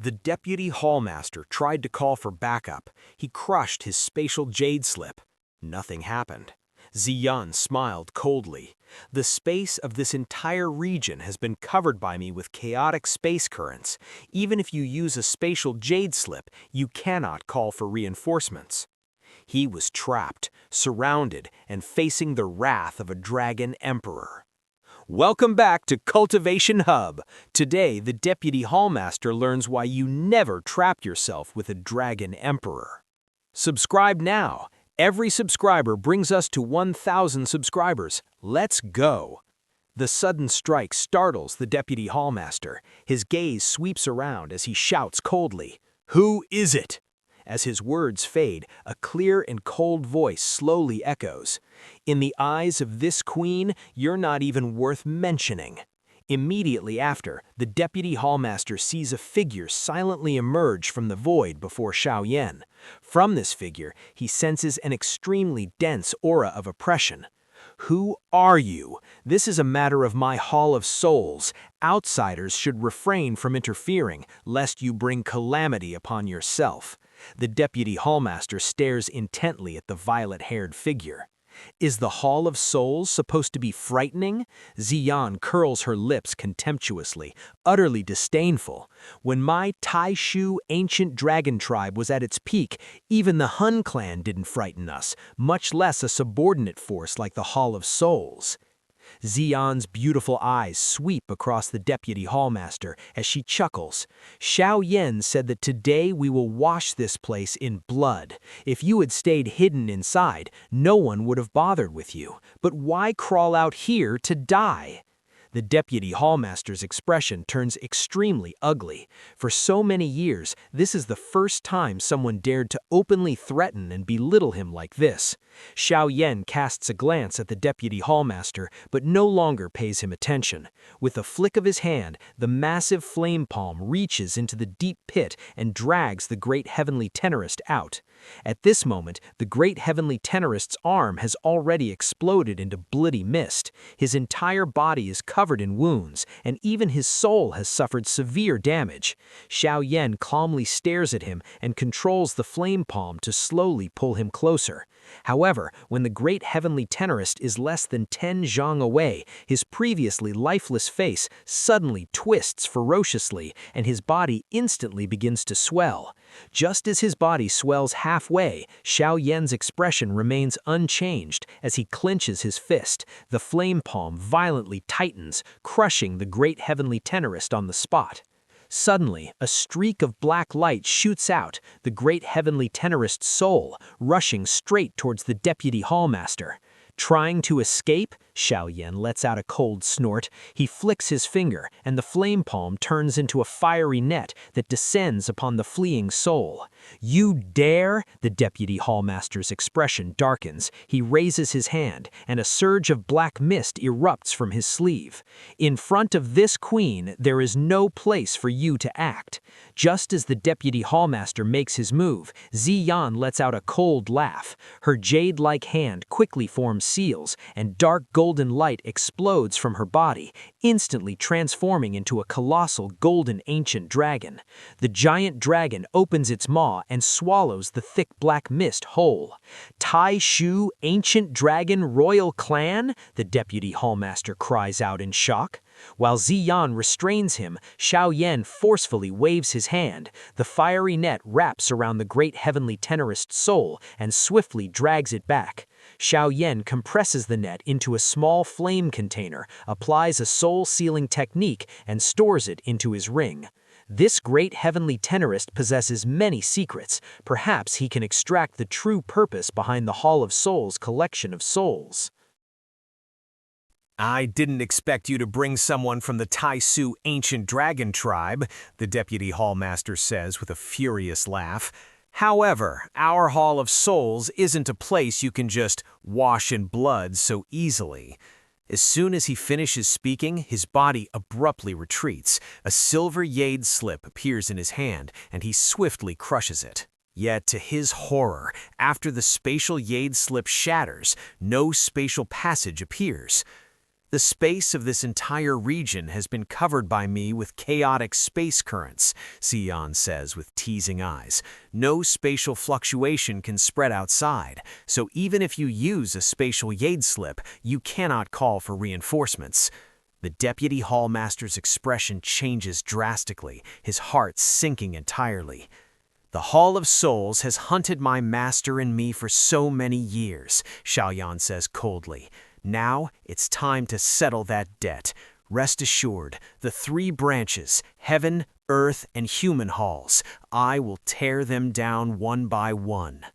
The deputy hallmaster tried to call for backup. He crushed his spatial jade slip. Nothing happened. Xiao Yan smiled coldly. The space of this entire region has been covered by me with chaotic space currents. Even if you use a spatial jade slip, you cannot call for reinforcements. He was trapped, surrounded, and facing the wrath of a dragon emperor. Welcome back to Cultivation Hub. Today, the Deputy Hallmaster learns why you never trap yourself with a dragon emperor. Subscribe now. Every subscriber brings us to 1,000 subscribers. Let's go. The sudden strike startles the Deputy Hallmaster. His gaze sweeps around as he shouts coldly, "Who is it?" As his words fade, a clear and cold voice slowly echoes. "In the eyes of this queen, you're not even worth mentioning." Immediately after, the Deputy Hallmaster sees a figure silently emerge from the void before Xiao Yan. From this figure, he senses an extremely dense aura of oppression. "Who are you? This is a matter of my Hall of Souls. Outsiders should refrain from interfering, lest you bring calamity upon yourself." The Deputy Hallmaster stares intently at the violet-haired figure. Is the Hall of Souls supposed to be frightening? Xiao Yan curls her lips contemptuously, utterly disdainful. When my Taishu ancient dragon tribe was at its peak, even the Hun clan didn't frighten us, much less a subordinate force like the Hall of Souls. Xiao Yan's beautiful eyes sweep across the Deputy Hallmaster as she chuckles. "Xiao Yan said that today we will wash this place in blood. If you had stayed hidden inside, no one would have bothered with you. But why crawl out here to die?" The Deputy Hallmaster's expression turns extremely ugly. For so many years, this is the first time someone dared to openly threaten and belittle him like this. Xiao Yan casts a glance at the Deputy Hallmaster, but no longer pays him attention. With a flick of his hand, the massive flame palm reaches into the deep pit and drags the Great Heavenly Tenorist out. At this moment, the Great Heavenly Tenorist's arm has already exploded into bloody mist. His entire body is covered in wounds, and even his soul has suffered severe damage. Xiao Yan calmly stares at him and controls the flame palm to slowly pull him closer. However, when the Great Heavenly Tenorist is less than 10 zhang away, his previously lifeless face suddenly twists ferociously, and his body instantly begins to swell. Just as his body swells halfway, Xiao Yan's expression remains unchanged as he clenches his fist. The flame palm violently tightens, crushing the Great Heavenly Tenorist on the spot. Suddenly, a streak of black light shoots out, the Great Heavenly Tenorist's soul, rushing straight towards the Deputy Hallmaster. Trying to escape, Xiao Yan lets out a cold snort. He flicks his finger, and the flame palm turns into a fiery net that descends upon the fleeing soul. "You dare?" The Deputy Hallmaster's expression darkens. He raises his hand, and a surge of black mist erupts from his sleeve. "In front of this queen, there is no place for you to act." Just as the Deputy Hallmaster makes his move, Xiao Yan lets out a cold laugh. Her jade-like hand quickly forms seals, and dark golden light explodes from her body, instantly transforming into a colossal golden ancient dragon. The giant dragon opens its maw and swallows the thick black mist whole. "Taishu ancient dragon royal clan?" the Deputy Hallmaster cries out in shock. While Xiao Yan restrains him, Xiao Yan forcefully waves his hand. The fiery net wraps around the Great Heavenly Tenorist's soul and swiftly drags it back. Xiao Yan compresses the net into a small flame container, applies a soul-sealing technique, and stores it into his ring. This Great Heavenly Tenorist possesses many secrets. Perhaps he can extract the true purpose behind the Hall of Souls collection of souls. "I didn't expect you to bring someone from the Taishu ancient dragon tribe," the Deputy Hallmaster says with a furious laugh. "However, our Hall of Souls isn't a place you can just wash in blood so easily." As soon as he finishes speaking, his body abruptly retreats. A silver jade slip appears in his hand, and he swiftly crushes it. Yet, to his horror, after the spatial jade slip shatters, no spatial passage appears. The space of this entire region has been covered by me with chaotic space currents, Xiao Yan says with teasing eyes. No spatial fluctuation can spread outside, so even if you use a spatial Yade slip, you cannot call for reinforcements. The Deputy Hallmaster's expression changes drastically, his heart sinking entirely. The Hall of Souls has hunted my master and me for so many years, Xiao Yan says coldly. Now it's time to settle that debt. Rest assured, the three branches, heaven, earth, and human halls, I will tear them down one by one.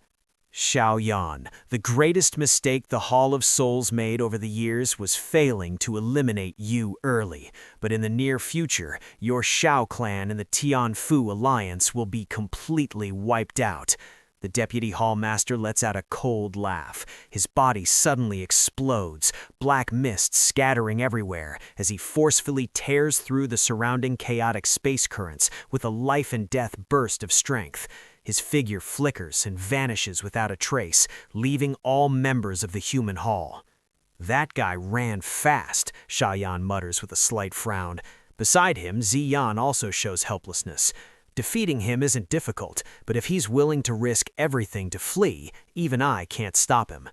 Xiao Yan, the greatest mistake the Hall of Souls made over the years was failing to eliminate you early. But in the near future, your Xiao clan and the Tianfu alliance will be completely wiped out. The Deputy Hallmaster lets out a cold laugh. His body suddenly explodes, black mist scattering everywhere as he forcefully tears through the surrounding chaotic space currents with a life-and-death burst of strength. His figure flickers and vanishes without a trace, leaving all members of the human hall. That guy ran fast, Xiao Yan mutters with a slight frown. Beside him, Ziyan also shows helplessness. Defeating him isn't difficult, but if he's willing to risk everything to flee, even I can't stop him.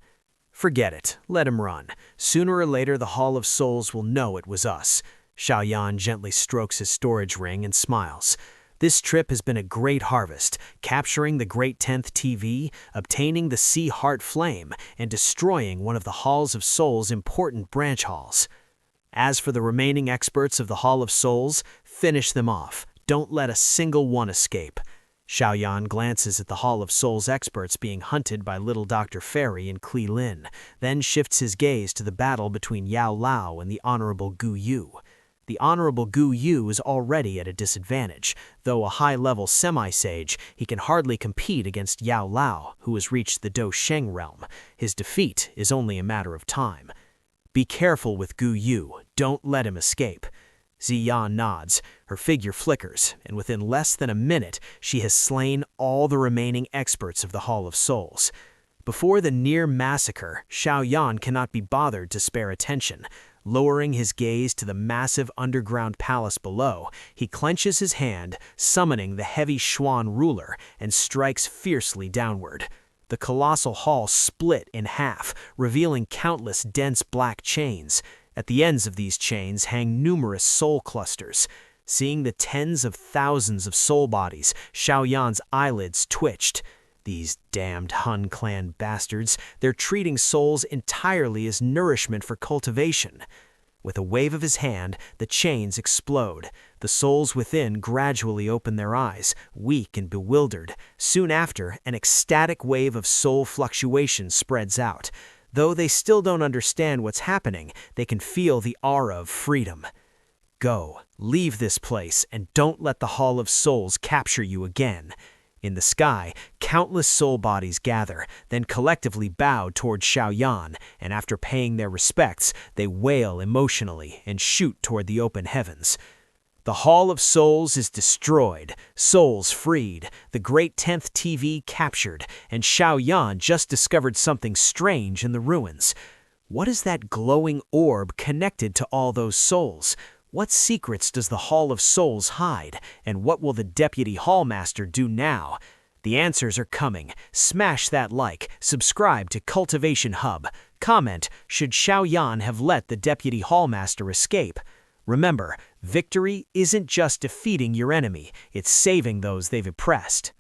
Forget it, let him run. Sooner or later the Hall of Souls will know it was us. Xiao Yan gently strokes his storage ring and smiles. This trip has been a great harvest, capturing the Great 10th TV, obtaining the Sea Heart Flame, and destroying one of the Halls of Souls' important branch halls. As for the remaining experts of the Hall of Souls, finish them off. Don't let a single one escape. Xiao Yan glances at the Hall of Souls experts being hunted by little Dr. Fairy and Kli Lin, then shifts his gaze to the battle between Yao Lao and the Honorable Gu Yu. The Honorable Gu Yu is already at a disadvantage. Though a high-level semi-sage, he can hardly compete against Yao Lao, who has reached the Do Sheng realm. His defeat is only a matter of time. Be careful with Gu Yu. Don't let him escape. Ziyan nods, her figure flickers, and within less than a minute, she has slain all the remaining experts of the Hall of Souls. Before the near massacre, Xiao Yan cannot be bothered to spare attention. Lowering his gaze to the massive underground palace below, he clenches his hand, summoning the heavy Xuan ruler, and strikes fiercely downward. The colossal hall split in half, revealing countless dense black chains. At the ends of these chains hang numerous soul clusters. Seeing the tens of thousands of soul bodies, Xiao Yan's eyelids twitched. These damned Hun clan bastards, they're treating souls entirely as nourishment for cultivation. With a wave of his hand, the chains explode. The souls within gradually open their eyes, weak and bewildered. Soon after, an ecstatic wave of soul fluctuation spreads out. Though they still don't understand what's happening, they can feel the aura of freedom. Go, leave this place, and don't let the Hall of Souls capture you again. In the sky, countless soul bodies gather, then collectively bow toward Xiao Yan, and after paying their respects, they wail emotionally and shoot toward the open heavens. The Hall of Souls is destroyed, souls freed, the Great 10th TV captured, and Xiao Yan just discovered something strange in the ruins. What is that glowing orb connected to all those souls? What secrets does the Hall of Souls hide, and what will the Deputy Hallmaster do now? The answers are coming. Smash that like, subscribe to Cultivation Hub. Comment, should Xiao Yan have let the Deputy Hallmaster escape? Remember, victory isn't just defeating your enemy, it's saving those they've oppressed.